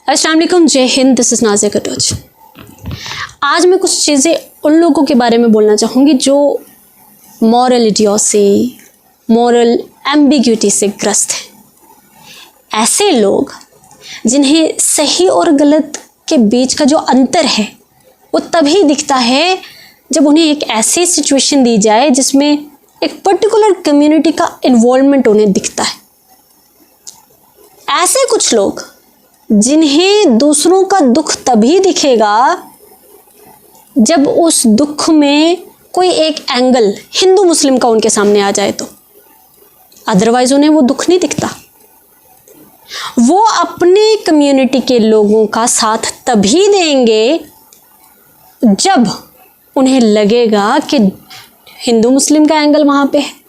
अस्सलाम वालेकुम, जय हिंद। This is Nazia Katoch. आज मैं कुछ चीज़ें उन लोगों के बारे में बोलना चाहूँगी जो मॉरल इडियोसी, मॉरल एम्बिग्यूटी से ग्रस्त हैं। ऐसे लोग जिन्हें सही और गलत के बीच का जो अंतर है वो तभी दिखता है जब उन्हें एक ऐसी सिचुएशन दी जाए जिसमें एक पर्टिकुलर कम्युनिटी का इन्वॉल्वमेंट उन्हें दिखता है। ऐसे कुछ लोग जिन्हें दूसरों का दुख तभी दिखेगा जब उस दुख में कोई एक एंगल हिंदू मुस्लिम का उनके सामने आ जाए, तो अदरवाइज उन्हें वो दुख नहीं दिखता। वो अपने कम्युनिटी के लोगों का साथ तभी देंगे जब उन्हें लगेगा कि हिंदू मुस्लिम का एंगल वहाँ पे है।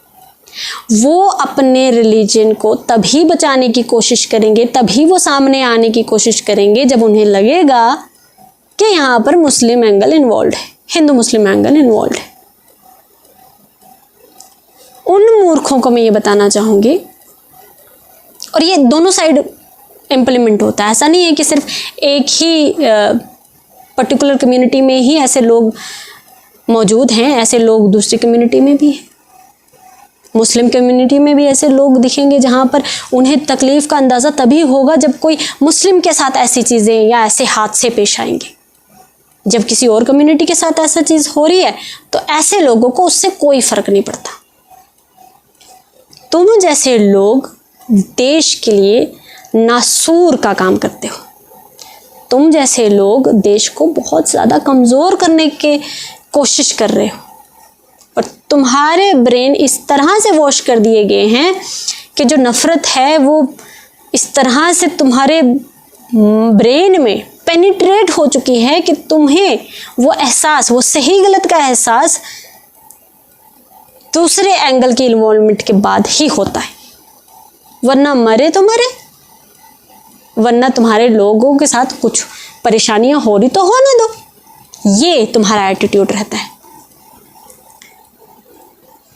वो अपने रिलीजन को तभी बचाने की कोशिश करेंगे, तभी वो सामने आने की कोशिश करेंगे जब उन्हें लगेगा कि यहाँ पर मुस्लिम एंगल इन्वॉल्व है, हिंदू मुस्लिम एंगल इन्वॉल्व है। उन मूर्खों को मैं ये बताना चाहूँगी, और ये दोनों साइड इम्प्लीमेंट होता है। ऐसा नहीं है कि सिर्फ एक ही पर्टिकुलर कम्युनिटी में ही ऐसे लोग मौजूद हैं, ऐसे लोग दूसरी कम्युनिटी में भी हैं। मुस्लिम कम्युनिटी में भी ऐसे लोग दिखेंगे जहाँ पर उन्हें तकलीफ़ का अंदाज़ा तभी होगा जब कोई मुस्लिम के साथ ऐसी चीज़ें या ऐसे हादसे पेश आएंगे। जब किसी और कम्युनिटी के साथ ऐसा चीज़ हो रही है तो ऐसे लोगों को उससे कोई फ़र्क नहीं पड़ता। तुम जैसे लोग देश के लिए नासूर का काम करते हो। तुम जैसे लोग देश को बहुत ज़्यादा कमज़ोर करने की कोशिश कर रहे हो, और तुम्हारे ब्रेन इस तरह से वॉश कर दिए गए हैं कि जो नफ़रत है वो इस तरह से तुम्हारे ब्रेन में पेनिट्रेट हो चुकी है कि तुम्हें वो एहसास, वो सही गलत का एहसास दूसरे एंगल के इन्वॉल्वमेंट के बाद ही होता है। वरना मरे तो मरे, वरना तुम्हारे लोगों के साथ कुछ परेशानियां हो रही तो होने दो। ये तुम्हारा एटीट्यूड रहता है।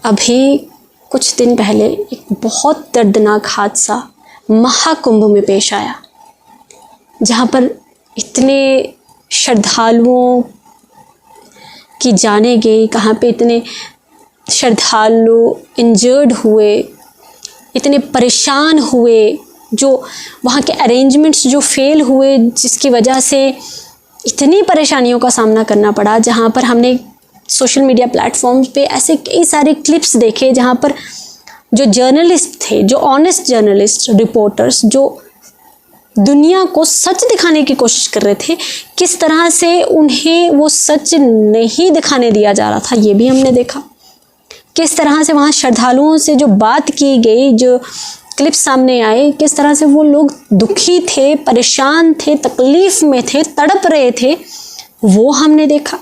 अभी कुछ दिन पहले एक बहुत दर्दनाक हादसा महाकुंभ में पेश आया, जहाँ पर इतने श्रद्धालुओं की जानें गई, कहाँ पे इतने श्रद्धालु इंजर्ड हुए, इतने परेशान हुए, जो वहाँ के अरेंजमेंट्स जो फेल हुए, जिसकी वजह से इतनी परेशानियों का सामना करना पड़ा। जहाँ पर हमने सोशल मीडिया प्लेटफॉर्म्स पे ऐसे कई सारे क्लिप्स देखे जहाँ पर जो जर्नलिस्ट थे, जो ऑनेस्ट जर्नलिस्ट, रिपोर्टर्स, जो दुनिया को सच दिखाने की कोशिश कर रहे थे, किस तरह से उन्हें वो सच नहीं दिखाने दिया जा रहा था, ये भी हमने देखा। किस तरह से वहाँ श्रद्धालुओं से जो बात की गई, जो क्लिप्स सामने आए, किस तरह से वो लोग दुखी थे, परेशान थे, तकलीफ़ में थे, तड़प रहे थे, वो हमने देखा।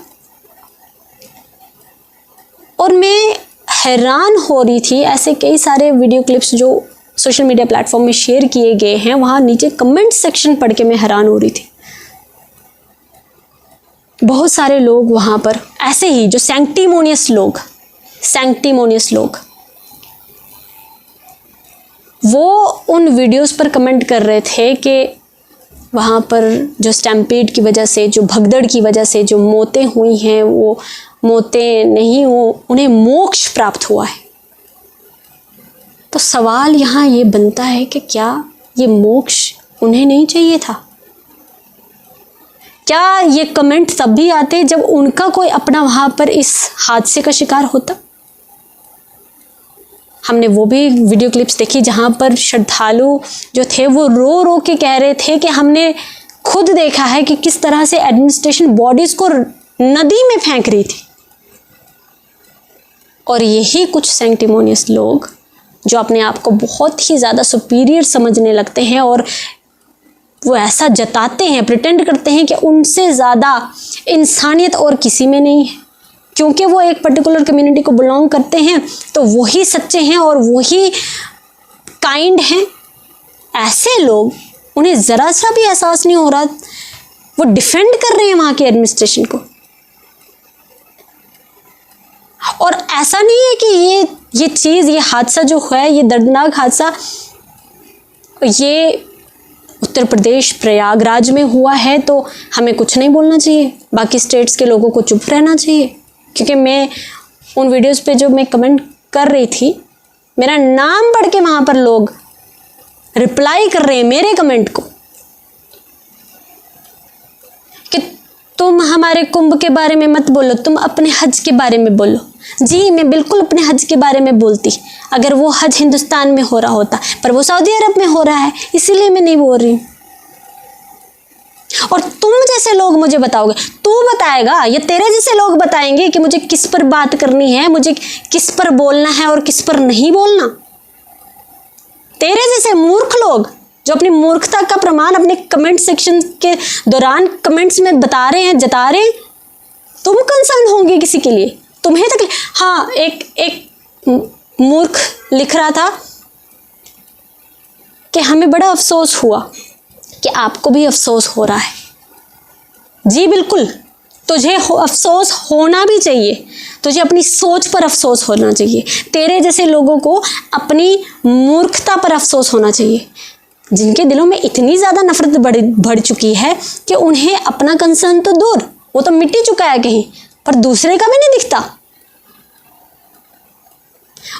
और मैं हैरान हो रही थी, ऐसे कई सारे वीडियो क्लिप्स जो सोशल मीडिया प्लेटफॉर्म में शेयर किए गए हैं, वहाँ नीचे कमेंट सेक्शन पढ़ के मैं हैरान हो रही थी। बहुत सारे लोग वहाँ पर ऐसे ही जो सैंक्टिमोनियस लोग वो उन वीडियोस पर कमेंट कर रहे थे कि वहाँ पर जो स्टैम्पीड की वजह से, जो भगदड़ की वजह से जो मौतें हुई हैं, वो मौतें नहीं, वो उन्हें मोक्ष प्राप्त हुआ है। तो सवाल यहाँ ये बनता है कि क्या ये मोक्ष उन्हें नहीं चाहिए था? क्या ये कमेंट तब भी आते जब उनका कोई अपना वहाँ पर इस हादसे का शिकार होता? हमने वो भी वीडियो क्लिप्स देखी जहाँ पर श्रद्धालु जो थे वो रो रो के कह रहे थे कि हमने खुद देखा है कि किस तरह से एडमिनिस्ट्रेशन बॉडीज़ को नदी में फेंक रही थी। और यही कुछ सैंक्टिमोनियस लोग जो अपने आप को बहुत ही ज़्यादा सुपीरियर समझने लगते हैं और वो ऐसा जताते हैं, प्रिटेंड करते हैं कि उनसे ज़्यादा इंसानियत और किसी में नहीं है, क्योंकि वो एक पर्टिकुलर कम्युनिटी को बिलोंग करते हैं तो वही सच्चे हैं और वही काइंड हैं। ऐसे लोग, उन्हें ज़रा सा भी एहसास नहीं हो रहा, वो डिफेंड कर रहे हैं वहाँ के एडमिनिस्ट्रेशन को। और ऐसा नहीं है कि ये चीज़, ये हादसा जो है, ये दर्दनाक हादसा, ये उत्तर प्रदेश प्रयागराज में हुआ है तो हमें कुछ नहीं बोलना चाहिए, बाकी स्टेट्स के लोगों को चुप रहना चाहिए। क्योंकि मैं उन वीडियोस पे जो मैं कमेंट कर रही थी, मेरा नाम पढ़ के वहाँ पर लोग रिप्लाई कर रहे हैं मेरे कमेंट को कि तुम हमारे कुंभ के बारे में मत बोलो, तुम अपने हज के बारे में बोलो। जी, मैं बिल्कुल अपने हज के बारे में बोलती अगर वो हज हिंदुस्तान में हो रहा होता, पर वो सऊदी अरब में हो रहा है, इसीलिए मैं नहीं बोल रही हूँ। और तुम जैसे लोग मुझे बताओगे, तू बताएगा या तेरे जैसे लोग बताएंगे कि मुझे किस पर बात करनी है, मुझे किस पर बोलना है और किस पर नहीं बोलना। तेरे जैसे मूर्ख लोग जो अपनी मूर्खता का प्रमाण अपने कमेंट सेक्शन के दौरान कमेंट्स में बता रहे हैं, जता रहे हैं, तुम कंसर्न होंगे किसी के लिए, तुम्हें तक। हाँ, एक मूर्ख लिख रहा था कि हमें बड़ा अफसोस हुआ कि आपको भी अफसोस हो रहा है। जी बिल्कुल, तुझे अफसोस होना भी चाहिए, तुझे अपनी सोच पर अफसोस होना चाहिए। तेरे जैसे लोगों को अपनी मूर्खता पर अफसोस होना चाहिए, जिनके दिलों में इतनी ज़्यादा नफरत बढ़ चुकी है कि उन्हें अपना कंसर्न तो दूर, वो तो मिट ही चुका है कहीं, पर दूसरे का भी नहीं दिखता।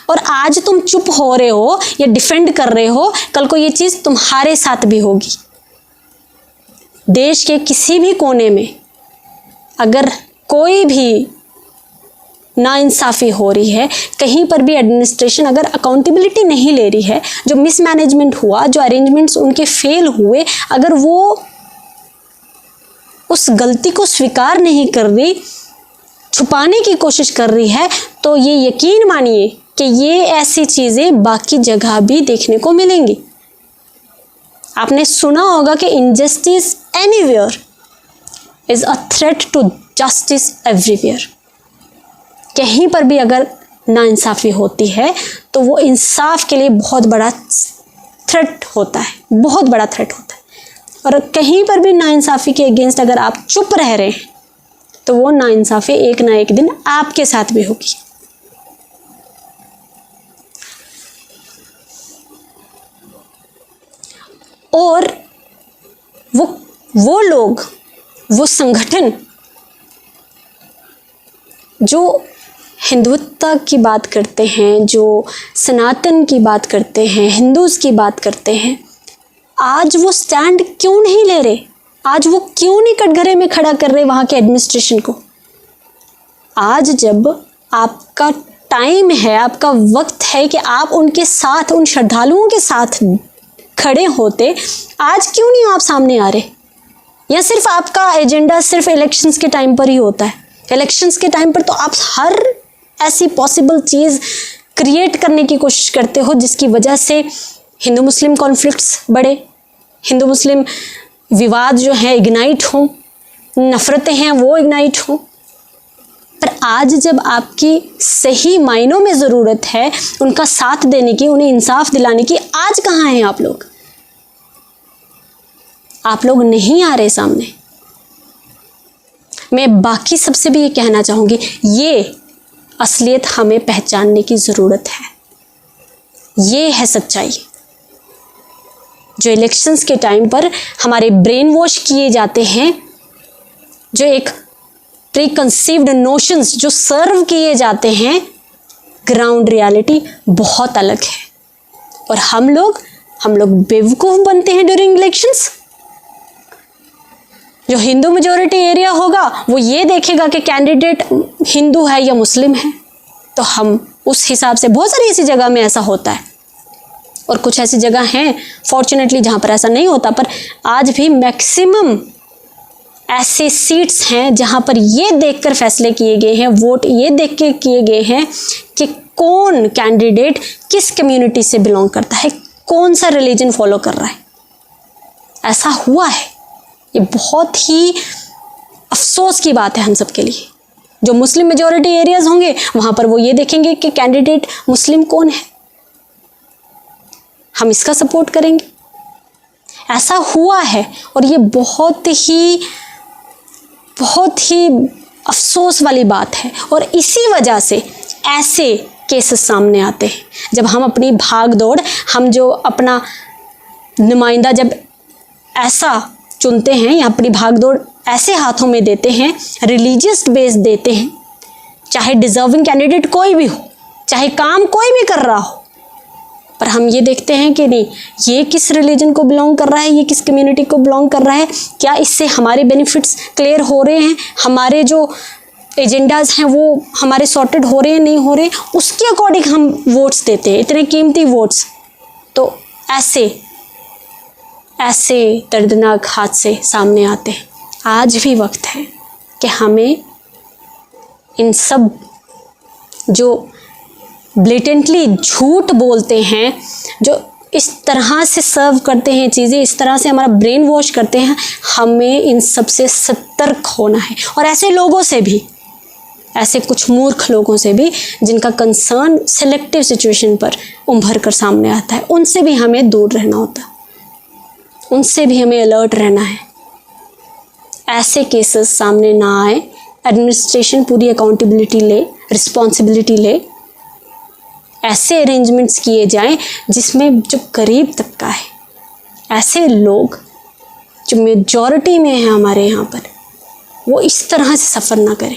और आज तुम चुप हो रहे हो या डिफेंड कर रहे हो, कल को ये चीज़ तुम्हारे साथ भी होगी। देश के किसी भी कोने में अगर कोई भी नाइंसाफ़ी हो रही है, कहीं पर भी एडमिनिस्ट्रेशन अगर अकाउंटेबिलिटी नहीं ले रही है, जो मिसमैनेजमेंट हुआ, जो अरेंजमेंट्स उनके फेल हुए, अगर वो उस गलती को स्वीकार नहीं कर रही, छुपाने की कोशिश कर रही है, तो ये यकीन मानिए कि ये ऐसी चीज़ें बाकी जगह भी देखने को मिलेंगी। आपने सुना होगा कि injustice anywhere is a threat to justice everywhere. कहीं पर भी अगर नाइंसाफ़ी होती है तो वो इंसाफ के लिए बहुत बड़ा थ्रेट होता है, बहुत बड़ा थ्रेट होता है। और कहीं पर भी नाइंसाफ़ी के अगेंस्ट अगर आप चुप रह रहे हैं तो वो नाइंसाफ़ी एक ना एक दिन आपके साथ भी होगी। और वो लोग, वो संगठन जो हिंदुत्व की बात करते हैं, जो सनातन की बात करते हैं, हिंदूज़ की बात करते हैं, आज वो स्टैंड क्यों नहीं ले रहे? आज वो क्यों नहीं कटघरे में खड़ा कर रहे वहाँ के एडमिनिस्ट्रेशन को? आज जब आपका टाइम है, आपका वक्त है कि आप उनके साथ, उन श्रद्धालुओं के साथ खड़े होते, आज क्यों नहीं आप सामने आ रहे? या सिर्फ आपका एजेंडा सिर्फ इलेक्शंस के टाइम पर ही होता है? इलेक्शंस के टाइम पर तो आप हर ऐसी पॉसिबल चीज़ क्रिएट करने की कोशिश करते हो जिसकी वजह से हिंदू मुस्लिम कॉन्फ्लिक्ट्स बढ़े, हिंदू मुस्लिम विवाद जो है इग्नाइट हों, नफ़रतें हैं वो इग्नाइट हों। पर आज जब आपकी सही मायनों में ज़रूरत है उनका साथ देने की, उन्हें इंसाफ दिलाने की, आज कहाँ हैं आप लोग? आप लोग नहीं आ रहे सामने। मैं बाकी सबसे भी ये कहना चाहूँगी, ये असलियत हमें पहचानने की ज़रूरत है। ये है सच्चाई। जो इलेक्शंस के टाइम पर हमारे ब्रेन वॉश किए जाते हैं, जो एक प्री कंसीव्ड नोशंस जो सर्व किए जाते हैं, ग्राउंड रियलिटी बहुत अलग है। और हम लोग बेवकूफ़ बनते हैं ड्यूरिंग इलेक्शंस। जो हिंदू मेजॉरिटी एरिया होगा वो ये देखेगा कि कैंडिडेट हिंदू है या मुस्लिम है, तो हम उस हिसाब से, बहुत सारी ऐसी जगह में ऐसा होता है और कुछ ऐसी जगह हैं फॉर्चुनेटली जहाँ पर ऐसा नहीं होता, पर आज भी मैक्सिमम ऐसे सीट्स हैं जहाँ पर ये देखकर फैसले किए गए हैं, वोट ये देख के किए गए हैं कि कौन कैंडिडेट किस कम्युनिटी से बिलोंग करता है, कौन सा रिलीजन फॉलो कर रहा है। ऐसा हुआ है। ये बहुत ही अफसोस की बात है हम सब के लिए। जो मुस्लिम मेजॉरिटी एरियाज होंगे वहाँ पर वो ये देखेंगे कि कैंडिडेट मुस्लिम कौन है, हम इसका सपोर्ट करेंगे। ऐसा हुआ है और ये बहुत ही अफसोस वाली बात है। और इसी वजह से ऐसे केसेस सामने आते हैं जब हम अपनी भाग दौड़, हम जो अपना नुमाइंदा जब ऐसा चुनते हैं या अपनी भागदौड़ ऐसे हाथों में देते हैं, रिलीजियस बेस देते हैं, चाहे डिजर्विंग कैंडिडेट कोई भी हो, चाहे काम कोई भी कर रहा हो, पर हम ये देखते हैं कि नहीं, ये किस रिलीजन को बिलोंग कर रहा है, ये किस कम्युनिटी को बिलोंग कर रहा है, क्या इससे हमारे बेनिफिट्स क्लियर हो रहे हैं, हमारे जो एजेंडाज हैं वो हमारे सॉर्टेड हो रहे हैं, नहीं हो रहे, उसके अकॉर्डिंग हम वोट्स देते हैं, इतने कीमती वोट्स। तो ऐसे दर्दनाक हादसे सामने आते हैं। आज भी वक्त है कि हमें इन सब जो ब्लेटेंटली झूठ बोलते हैं, जो इस तरह से सर्व करते हैं चीज़ें, इस तरह से हमारा ब्रेन वॉश करते हैं, हमें इन सब से सतर्क होना है। और ऐसे लोगों से भी, ऐसे कुछ मूर्ख लोगों से भी जिनका कंसर्न सिलेक्टिव सिचुएशन पर उभर कर सामने आता है, उनसे भी हमें दूर रहना होता है, उनसे भी हमें अलर्ट रहना है। ऐसे केसेस सामने ना आए, एडमिनिस्ट्रेशन पूरी अकाउंटेबिलिटी ले, रिस्पॉन्सिबिलिटी ले, ऐसे अरेंजमेंट्स किए जाएं जिसमें जो गरीब तबका है, ऐसे लोग जो मेजॉरिटी में हैं हमारे यहाँ पर, वो इस तरह से सफ़र ना करें।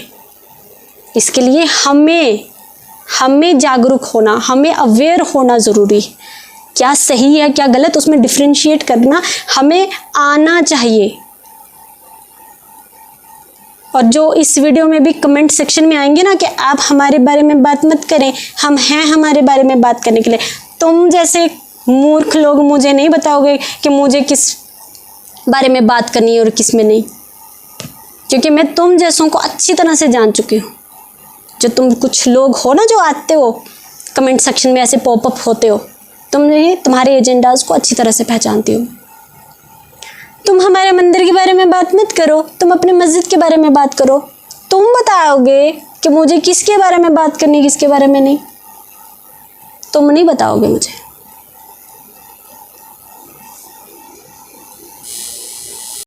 इसके लिए हमें जागरूक होना, हमें अवेयर होना ज़रूरी है। क्या सही है क्या गलत, उसमें डिफ्रेंशिएट करना हमें आना चाहिए। और जो इस वीडियो में भी कमेंट सेक्शन में आएंगे ना कि आप हमारे बारे में बात मत करें, हम हैं हमारे बारे में बात करने के लिए, तुम जैसे मूर्ख लोग मुझे नहीं बताओगे कि मुझे किस बारे में बात करनी है और किस में नहीं, क्योंकि मैं तुम जैसों को अच्छी तरह से जान चुकी हूँ। जो तुम कुछ लोग हो ना, जो आते हो कमेंट सेक्शन में ऐसे पॉपअप होते हो, तुम्हारे एजेंडाज को अच्छी तरह से पहचानती हो। तुम हमारे मंदिर के बारे में बात मत करो, तुम अपने मस्जिद के बारे में बात करो, तुम बताओगे कि मुझे किसके बारे में बात करनी, किसके बारे में नहीं, तुम नहीं बताओगे मुझे।